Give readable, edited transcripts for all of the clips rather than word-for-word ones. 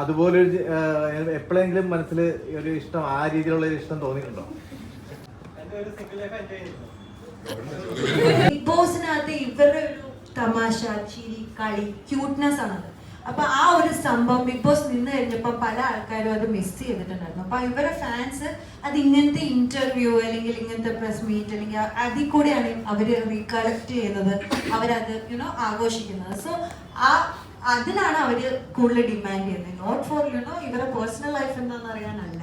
അതുപോലെ എപ്പോഴെങ്കിലും മനസ്സിൽ ഒരു ഇഷ്ടം, ആ രീതിയിലുള്ള ഒരു ഇഷ്ടം തോന്നിയിട്ടുണ്ടോ? ബിഗ് ബോസിനകത്ത് ഇവരുടെ ഒരു തമാശ, ചിരി, കളി, ക്യൂട്ട്നെസ് ആണത്. അപ്പൊ ആ ഒരു സംഭവം ബിഗ് ബോസ് നിന്ന് കഴിഞ്ഞപ്പോൾ പല ആൾക്കാരും അത് മിസ് ചെയ്തിട്ടുണ്ടായിരുന്നു. അപ്പൊ ഇവരുടെ ഫാൻസ് അത് ഇങ്ങനത്തെ ഇന്റർവ്യൂ അല്ലെങ്കിൽ ഇങ്ങനത്തെ പ്രസ് മീറ്റ് അല്ലെങ്കിൽ അതിൽ കൂടെയാണ് അവര് റീകളക്ട് ചെയ്യുന്നത്, അവരത് ആഘോഷിക്കുന്നത്. സോ അതിനാണ് അവര് കൂടുതൽ ഡിമാൻഡ് ചെയ്യുന്നത്. നോട്ട് ഫോർ ഇവരുടെ പേഴ്സണൽ ലൈഫ് എന്താണെന്ന് അറിയാനല്ല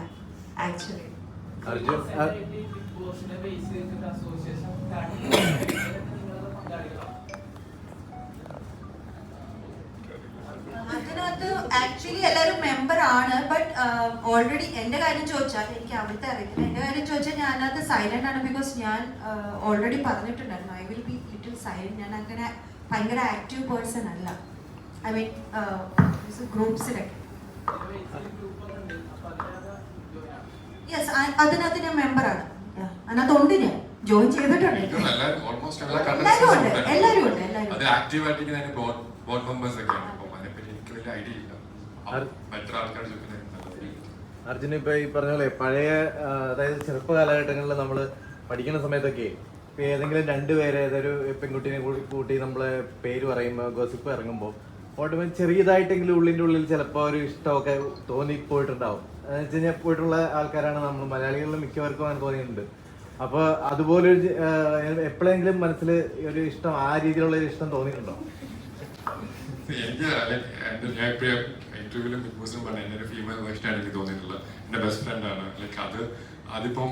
ആക്ച്വലി. അതിനകത്ത് ആക്ച്വലി എല്ലാവരും മെമ്പർ ആണ്. ബട്ട് ഓൾറെഡി എന്റെ കാര്യം ചോദിച്ചാൽ എനിക്ക് അവിടുത്തെ അറിയത്തില്ല. എന്റെ കാര്യം ചോദിച്ചാൽ ഞാൻ അതിനകത്ത് സൈലന്റ് ആണ്. ബിക്കോസ് ഞാൻ ഓൾറെഡി പറഞ്ഞിട്ടുണ്ടായിരുന്നു I will be little silent. ഞാൻ അങ്ങനെ ഭയങ്കര ആക്റ്റീവ് പേഴ്സൺ അല്ല. ഐ മീൻ ഗ്രൂപ്പ്സിലൊക്കെ. യെസ്, അതിനകത്ത് ഞാൻ മെമ്പറാണ്. അതിനകത്തുണ്ട്, ഞാൻ ജോയിൻ ചെയ്തിട്ടുണ്ട്. എല്ലാവരും ഉണ്ട്. അർജുന, ഇപ്പൊ ഈ പറഞ്ഞ പോലെ പഴയ, അതായത് ചെറുപ്പ കാലഘട്ടങ്ങളിൽ നമ്മൾ പഠിക്കുന്ന സമയത്തൊക്കെ ഇപ്പൊ ഏതെങ്കിലും രണ്ടുപേരെ ഏതൊരു പെൺകുട്ടീനെ കൂട്ടി നമ്മളെ പേര് പറയുമ്പോൾ ഗോസിപ്പ് ഇറങ്ങുമ്പോൾ ഓട്ടോമാറ്റിക് ചെറിയതായിട്ടെങ്കിലും ഉള്ളിൻ്റെ ഉള്ളിൽ ചിലപ്പോൾ ഒരു ഇഷ്ടമൊക്കെ തോന്നിപ്പോയിട്ടുണ്ടാവും. എന്ന് വെച്ച് കഴിഞ്ഞാൽ പോയിട്ടുള്ള ആൾക്കാരാണ് നമ്മൾ മലയാളികളിൽ മിക്കവർക്കും അങ്ങനെ തോന്നിയിട്ടുണ്ട്. അപ്പോൾ അതുപോലെ എപ്പോഴെങ്കിലും മനസ്സിൽ ഒരു ഇഷ്ടം, ആ രീതിയിലുള്ള ഒരു ഇഷ്ടം തോന്നിയിട്ടുണ്ടോ? ഞാൻ ഇന്റർവ്യൂലും ബിഗ് ബോസിനും പറഞ്ഞ എന്റെ ഒരു ഫീമെയിൽ വേർഷനാണ് എനിക്ക് തോന്നിയിട്ടുള്ളത്. എന്റെ ബെസ്റ്റ് ഫ്രണ്ടാണ്. അതിപ്പം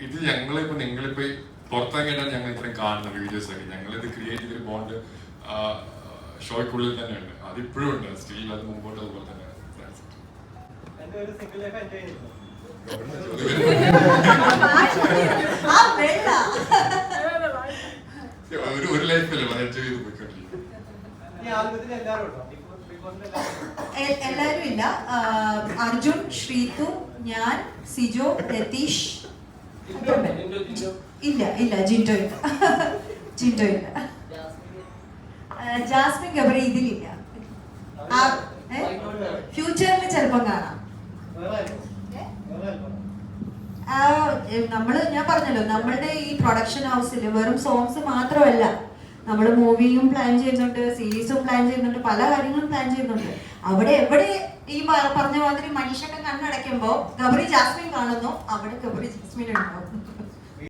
ഇത് ഞങ്ങളിപ്പോ നിങ്ങളിപ്പോ പുറത്തിറങ്ങിയിട്ടാണ് ഞങ്ങൾ ഇത്രയും കാണുന്ന വീഡിയോസ് ഒക്കെ. ഞങ്ങളിത് ക്രിയേറ്റ് ചെയ്തൊരു ബോണ്ട് ഷോയ്ക്കുള്ളിൽ തന്നെയുണ്ട്. അതിപ്പോഴും ഉണ്ട്. സ്റ്റിൽ അത് മുമ്പോട്ട് അതുപോലെ തന്നെ. ഒരു ലൈഫല്ലേ എൻജോയ് ചെയ്ത് പോയിക്കൊണ്ടിരിക്കും. എല്ലാരും ഇല്ല. അർജുൻ, ശ്രീതു, ഞാൻ, സിജോ, രതീഷ് ഇല്ല. ജിൻഡോ ഇല്ല. ജാസ്മിൻ ഗബ്രി ഇതിലില്ല. ഫ്യൂച്ചറിൽ ചിലപ്പം കാണാം. ഞാൻ പറഞ്ഞല്ലോ, നമ്മളുടെ ഈ പ്രൊഡക്ഷൻ ഹൗസിൽ വെറും സോങ്സ് മാത്രമല്ല, നമ്മൾ മൂവിയും പ്ലാൻ ചെയ്യുന്നുണ്ട്, സീരീസും പ്ലാൻ ചെയ്യുന്നുണ്ട്, പല കാര്യങ്ങളും പ്ലാൻ ചെയ്യുന്നുണ്ട്. അവിടെ എവിടെ ഈ പറഞ്ഞ മാതിരി മനുഷ്യന്റെ കണ്ണടയ്ക്കുമ്പോ ഗബ്രി ജാസ്മിൻ കാണുന്നു, അവിടെ ഗബ്രി ജാസ്മിൻ ഉണ്ടാവും.